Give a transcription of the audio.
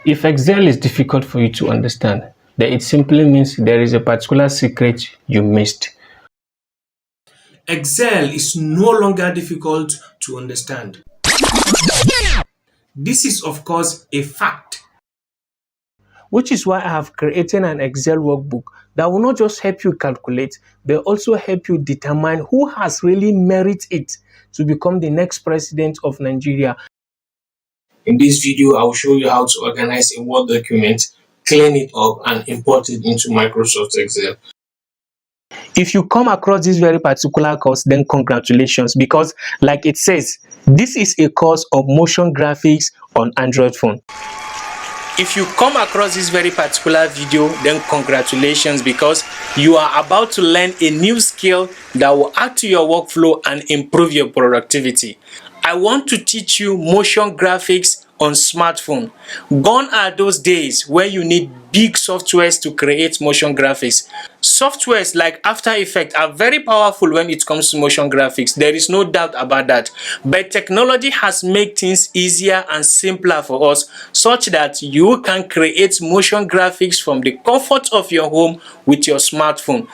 If Excel is difficult for you to understand, then it simply means there is a particular secret you missed. Excel is no longer difficult to understand. This is, of course, a fact. Which is why I have created an Excel workbook that will not just help you calculate, but also help you determine who has really merited it to become the next president of Nigeria. In this video, I will show you how to organize a Word document, clean it up, and import it into Microsoft Excel. If you come across this very particular course, then congratulations, because like it says, this is a course of motion graphics on Android phone. If you come across this very particular video, then congratulations, because you are about to learn a new skill that will add to your workflow and improve your productivity. I want to teach you motion graphics on smartphone. Gone are those days where you need big softwares to create motion graphics. Softwares like After Effects are very powerful when it comes to motion graphics. There is no doubt about that. But technology has made things easier and simpler for us, such that you can create motion graphics from the comfort of your home with your smartphone.